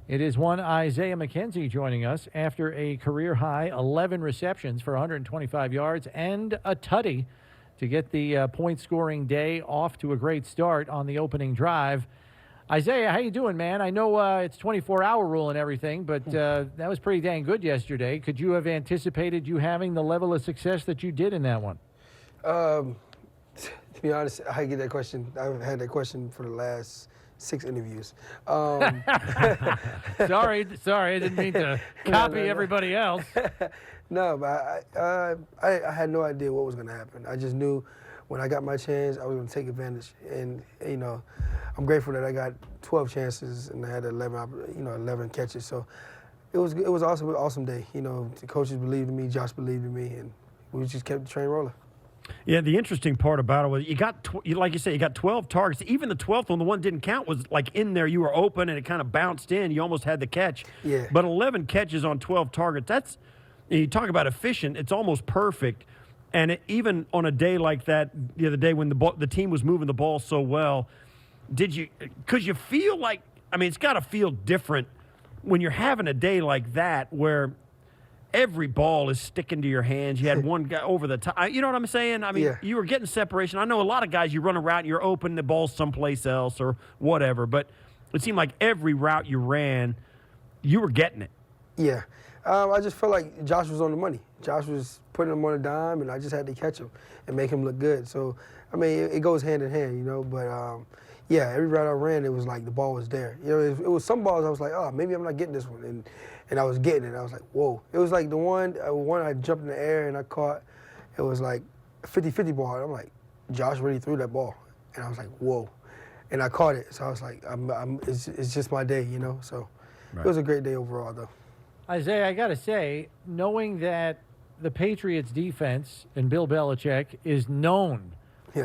It is one Isaiah McKenzie joining us after a career-high 11 receptions for 125 yards and a tutty to get the point-scoring day off to a great start on the opening drive. Isaiah, how you doing, man? I know it's 24-hour rule and everything, but that was pretty dang good yesterday. Could you have anticipated you having the level of success that you did in that one? To be honest, I get that question. I've had that question for the last 6 interviews. Sorry, I didn't mean to copy everybody else. No, but I had no idea what was going to happen. I just knew when I got my chance, I was going to take advantage. And, you know, I'm grateful that I got 12 chances and I had 11 catches. So it was awesome day. You know, the coaches believed in me, Josh believed in me, and we just kept the train rolling. Yeah, the interesting part about it was you got, like you said, you got 12 targets. Even the 12th one, the one didn't count, was like in there. You were open and it kind of bounced in. You almost had the catch. Yeah. But 11 catches on 12 targets, that's, you talk about efficient, it's almost perfect. And even on a day like that, the other day when the team was moving the ball so well, could you feel like, I mean, it's got to feel different when you're having a day like that where every ball is sticking to your hands. You had one guy over the top. You know what I'm saying? I mean, yeah. You were getting separation. I know a lot of guys, you run a route and you're open, the ball's someplace else or whatever. But it seemed like every route you ran, you were getting it. Yeah. I just felt like Josh was on the money. Josh was putting him on a dime, and I just had to catch him and make him look good. So, I mean, it goes hand in hand, you know. But, yeah, every route I ran, it was like the ball was there. You know, it was some balls I was like, oh, maybe I'm not getting this one. And I was getting it. I was like, whoa. It was like the one I jumped in the air and I caught, it was like a 50-50 ball. And I'm like, Josh really threw that ball. And I was like, whoa. And I caught it. So I was like, it's just my day, you know. So It was a great day overall, though. Isaiah, I got to say, knowing that the Patriots defense and Bill Belichick is known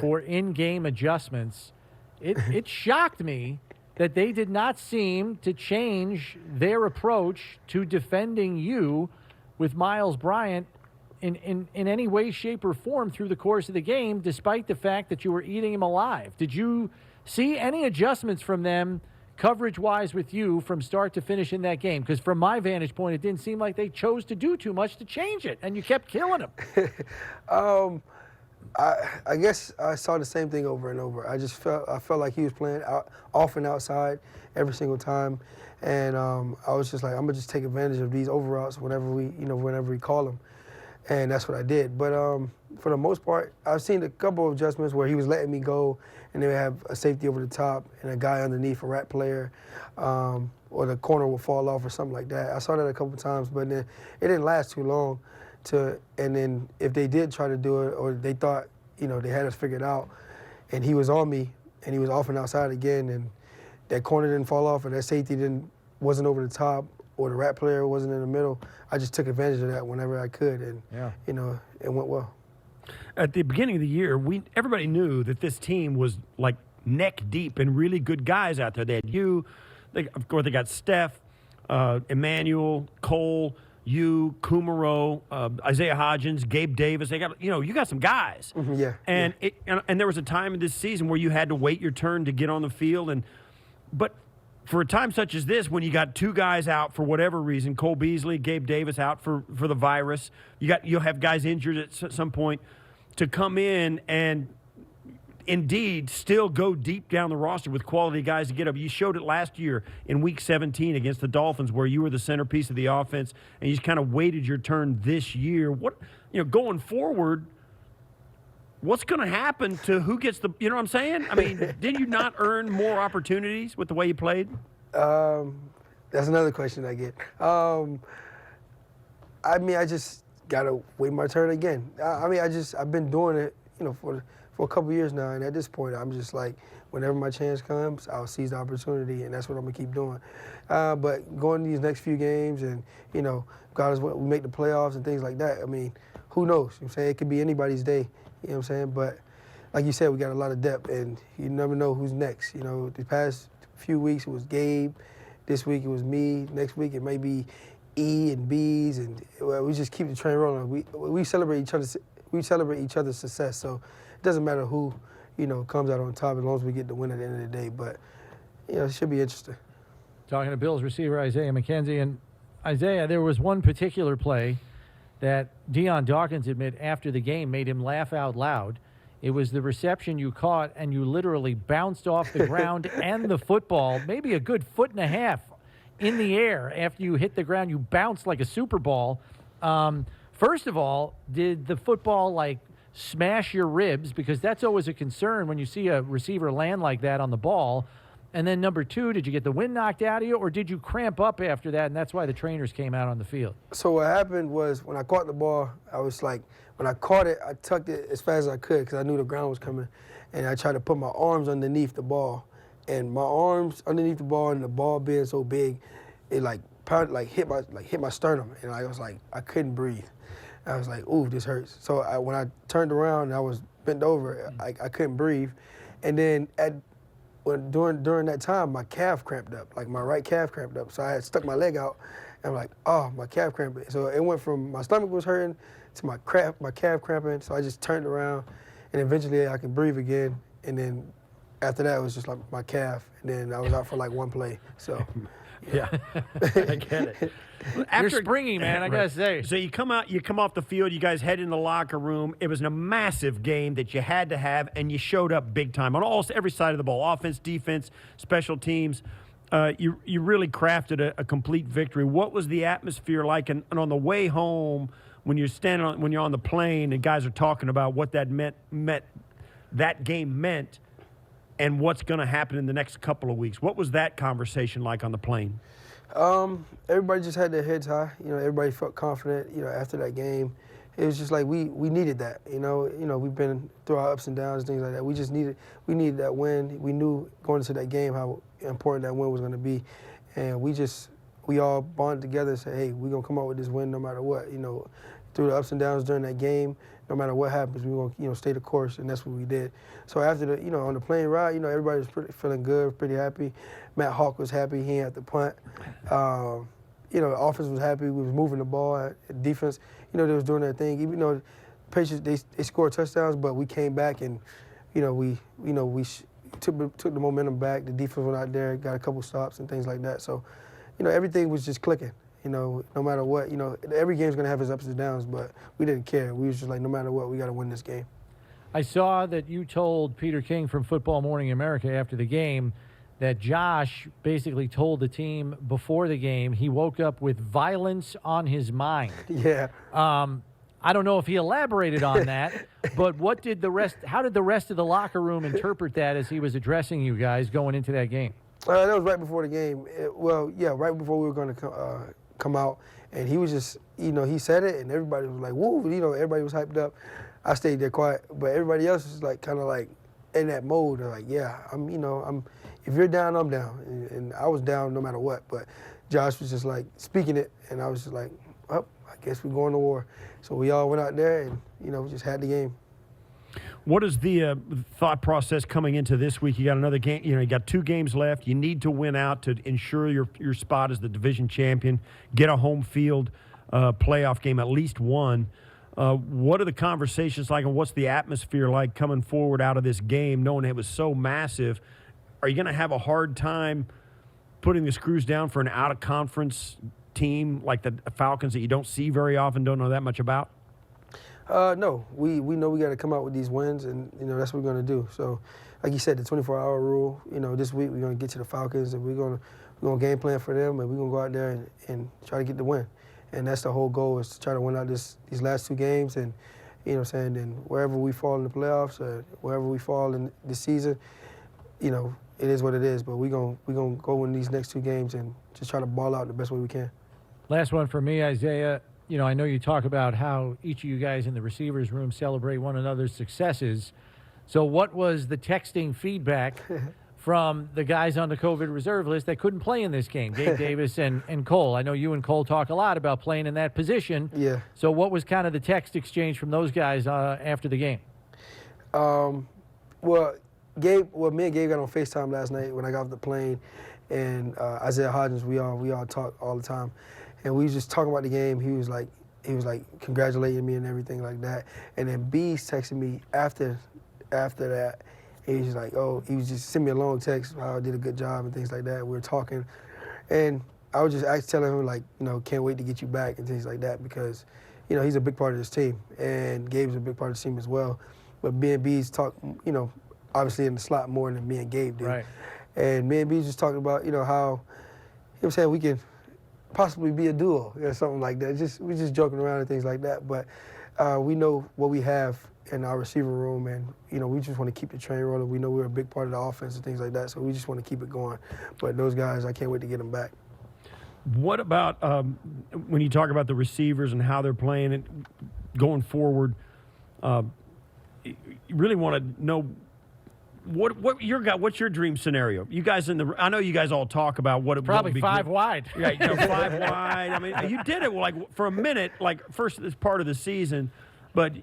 for in-game adjustments, it shocked me that they did not seem to change their approach to defending you with Miles Bryant in any way, shape, or form through the course of the game, despite the fact that you were eating him alive. Did you see any adjustments from them coverage-wise with you from start to finish in that game? Because from my vantage point, it didn't seem like they chose to do too much to change it, and you kept killing them. I guess I saw the same thing over and over. I felt like he was playing off and outside every single time, and I was just like, I'm gonna just take advantage of these over routes whenever we call them, and that's what I did. But for the most part, I've seen a couple of adjustments where he was letting me go, and they would have a safety over the top and a guy underneath, a rat player, or the corner will fall off or something like that. I saw that a couple of times, but then it didn't last too long. And then if they did try to do it, or they thought, you know, they had us figured out, and he was on me, and he was off and outside again, and that corner didn't fall off, or that safety wasn't over the top, or the rat player wasn't in the middle, I just took advantage of that whenever I could, and you know, it went well. At the beginning of the year, everybody knew that this team was like neck deep in really good guys out there. They had you, of course, they got Steph, Emmanuel, Cole, you, Kumaro, Isaiah Hodgins, Gabe Davis. They got, you got some guys. Yeah. And there was a time in this season where you had to wait your turn to get on the field, but for a time such as this, when you got two guys out for whatever reason, Cole Beasley, Gabe Davis out for the virus, you'll have guys injured at some point, to come in and indeed still go deep down the roster with quality guys to get up. You showed it last year in Week 17 against the Dolphins, where you were the centerpiece of the offense, and you just kind of waited your turn this year. Going forward, what's going to happen to who gets the, you know what I'm saying? I mean, did you not earn more opportunities with the way you played? That's another question I get. I mean, I just got to wait my turn again. I've been doing it, for a couple years now, and at this point, I'm just like, whenever my chance comes, I'll seize the opportunity, and that's what I'm going to keep doing. But going these next few games and, regardless what we make the playoffs and things like that, I mean, who knows? I'm saying it could be anybody's day, you know what I'm saying? But like you said, we got a lot of depth, and you never know who's next. The past few weeks it was Gabe. This week it was me. Next week it may be E and B's, and we just keep the train rolling. We celebrate each other's success. So it doesn't matter who comes out on top as long as we get the win at the end of the day. But it should be interesting. talking to Bills receiver Isaiah McKenzie. And Isaiah, there was one particular play that Deion Dawkins admitted after the game made him laugh out loud. It was the reception you caught, and you literally bounced off the ground and the football, maybe a good foot and a half in the air. After you hit the ground, you bounced like a Super Bowl. First of all, did the football, like, smash your ribs? Because that's always a concern when you see a receiver land like that on the ball. And then number two, did you get the wind knocked out of you, or did you cramp up after that, and that's why the trainers came out on the field? So what happened was when I caught the ball, I was like, when I caught it, I tucked it as fast as I could because I knew the ground was coming. And I tried to put my arms underneath the ball. And my arms underneath the ball and the ball being so big, it hit my sternum. And I was like, I couldn't breathe. I was like, ooh, this hurts. So when I turned around and I was bent over, I couldn't breathe. And then during that time, my calf cramped up, like my right calf cramped up. So I had stuck my leg out, and I'm like, oh, my calf cramped. So it went from my stomach was hurting to my calf cramping. So I just turned around, and eventually I could breathe again. And then after that, it was just like my calf, and then I was out for like one play. So. Yeah, I get it. You're springy, man, I gotta say. So you come off the field, you guys head in the locker room. It was a massive game that you had to have, and you showed up big time on every side of the ball, offense, defense, special teams. You really crafted a complete victory. What was the atmosphere like? And on the way home, when you're on the plane and guys are talking about what that that game meant, and what's going to happen in the next couple of weeks. What was that conversation like on the plane? Everybody just had their heads high. Everybody felt confident, after that game. It was just like we needed that, we've been through our ups and downs and things like that. We needed that win. We knew going into that game how important that win was going to be. And we all bonded together and said, hey, we're going to come out with this win no matter what. Through the ups and downs during that game, no matter what happens, we're going to, stay the course, and that's what we did. So after on the plane ride, everybody was feeling good, pretty happy. Matt Hawk was happy. He had to punt. The offense was happy. We was moving the ball. Defense, they was doing their thing. Even though Patriots, they scored touchdowns, but we came back and, we took the momentum back. The defense went out there, got a couple stops and things like that. So, everything was just clicking. No matter what, every game's going to have its ups and downs, but we didn't care. We was just like, no matter what, we got to win this game. I saw that you told Peter King from Football Morning America after the game that Josh basically told the team before the game he woke up with violence on his mind. Yeah. I don't know if he elaborated on that, but how did the rest of the locker room interpret that as he was addressing you guys going into that game? That was right before the game. Right before we were going to come out, and he was just, he said it, and everybody was like, woo, everybody was hyped up. I stayed there quiet, but everybody else was like, kind of like in that mode. They're like, yeah, if you're down, I'm down, and I was down no matter what. But Josh was just like speaking it, and I was just like, I guess we're going to war. So we all went out there, and we just had the game. What is the thought process coming into this week? You got another game. You got 2 games left. You need to win out to ensure your spot as the division champion. Get a home field playoff game, at least one. What are the conversations like, and what's the atmosphere like coming forward out of this game, knowing it was so massive? Are you going to have a hard time putting the screws down for an out-of-conference team like the Falcons that you don't see very often, don't know that much about? No, we know we got to come out with these wins, and that's what we're going to do. So, like you said, the 24-hour rule. This week we're going to get to the Falcons, and we're going to game plan for them, and we're going to go out there and try to get the win. And that's the whole goal, is to try to win out these last 2 games, and and wherever we fall in the playoffs or wherever we fall in this season, it is what it is. But we're gonna go win these next 2 games and just try to ball out the best way we can. Last one for me, Isaiah. I know you talk about how each of you guys in the receivers room celebrate one another's successes. So what was the texting feedback from the guys on the COVID reserve list that couldn't play in this game, Gabe Davis and Cole? I know you and Cole talk a lot about playing in that position. Yeah. So what was kind of the text exchange from those guys after the game? Me and Gabe got on FaceTime last night when I got off the plane, and Isaiah Hodgins, we all talk all the time. And we was just talking about the game. He was like congratulating me and everything like that. And then Bees texted me after that. He was just like, he was just sending me a long text how I did a good job and things like that. We were talking, And I was just telling him, like, can't wait to get you back and things like that because, he's a big part of this team. And Gabe's a big part of the team as well. But me and B's talk, obviously in the slot more than me and Gabe did. Right. And me and B's just talking about, how, saying we can possibly be a duo or something like that. We're just joking around and things like that. But we know what we have in our receiver room, and we just want to keep the train rolling. We know we're a big part of the offense and things like that, so we just want to keep it going. But those guys, I can't wait to get them back. What about when you talk about the receivers and how they're playing it going forward? You really want to know what's your dream scenario? You guys I know you guys all talk about what it Probably would be five good. wide. Yeah, 5 wide. I mean, you did it like for a minute, like first this part of the season. But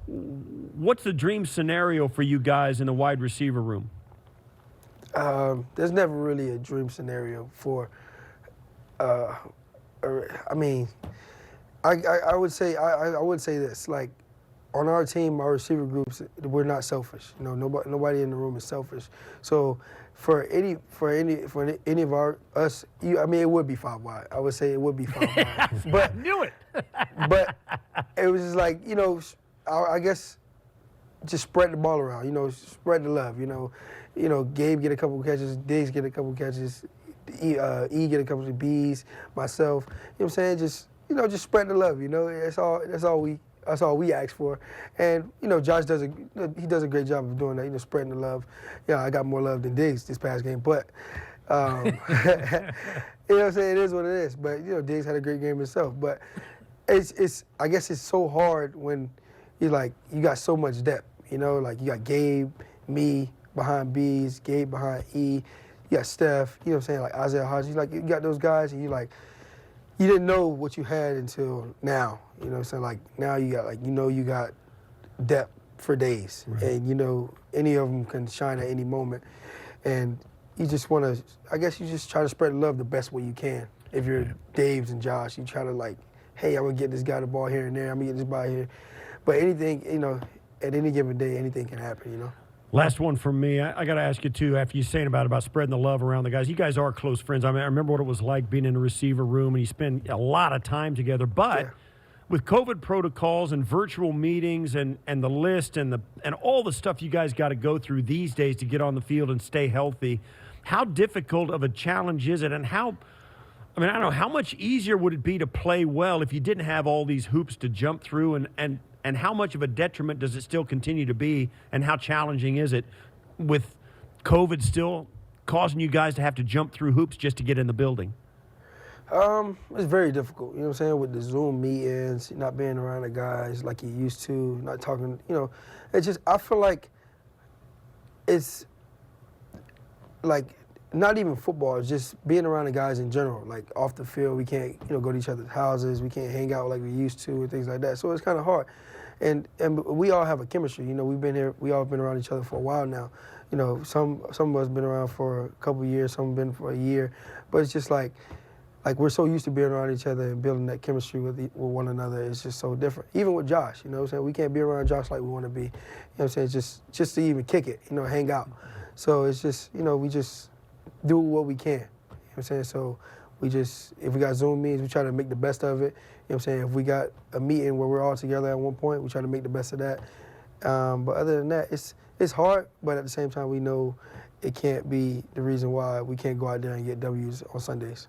what's the dream scenario for you guys in the wide receiver room? There's never really a dream scenario for. I would say this, like, on our team, our receiver groups, we're not selfish. Nobody in the room is selfish. So for any of us, it would be 5 wide. I would say it would be 5 wide. But I knew it. but it was just like, I guess just spread the ball around. Spread the love. Gabe get a couple of catches, Diggs get a couple of catches, E get a couple of B's, myself. You know what I'm saying? Just spread the love. That's all we ask for. And Josh does a great job of doing that. Spreading the love. Yeah, I got more love than Diggs this past game, but you know what I'm saying? It is what it is. But Diggs had a great game himself. But it's I guess it's so hard when you got so much depth. Like you got Gabe, me behind B's, Gabe behind E. You got Steph. You know what I'm saying? Like Isaiah Hodges. You got those guys, and you didn't know what you had until now. You know what I'm saying? Like now you got you got depth for days, right. And any of them can shine at any moment, and you just want to. I guess you just try to spread love the best way you can. If you're Dave's and Josh, you try to hey, I'm gonna get this guy the ball here and there. I'm gonna get this ball here, but anything, at any given day, anything can happen. Last one from me. I got to ask you, too, after you saying about spreading the love around the guys. You guys are close friends. I mean, I remember what it was like being in a receiver room, and you spend a lot of time together. But with COVID protocols and virtual meetings and the list and all the stuff you guys got to go through these days to get on the field and stay healthy, how difficult of a challenge is it? And I don't know, how much easier would it be to play well if you didn't have all these hoops to jump through, and how much of a detriment does it still continue to be, and how challenging is it with COVID still causing you guys to have to jump through hoops just to get in the building? It's very difficult, what I'm saying, with the Zoom meetings, not being around the guys like you used to, not talking, it's just, I feel like it's like not even football, it's just being around the guys in general. Like off the field, we can't, go to each other's houses, we can't hang out like we used to and things like that. So it's kind of hard. And we all have a chemistry. We've been here, we all been around each other for a while now. Some of us been around for a couple of years, some been for a year. But it's just like we're so used to being around each other and building that chemistry with one another. It's just so different. Even with Josh, what I'm saying? We can't be around Josh like we want to be. What I'm saying? Just to even kick it, hang out. So it's just, we just do what we can. You know what I'm saying? So if we got Zoom meetings, we try to make the best of it. You know what I'm saying? If we got a meeting where we're all together at one point, we try to make the best of that. But other than that, it's hard, but at the same time, we know it can't be the reason why we can't go out there and get W's on Sundays.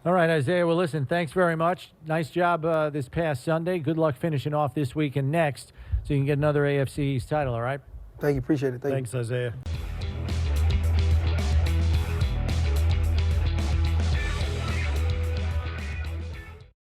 All right, Isaiah. Well, listen, thanks very much. Nice job this past Sunday. Good luck finishing off this week and next so you can get another AFC East title, all right? Thank you. Appreciate it. Thanks, Isaiah.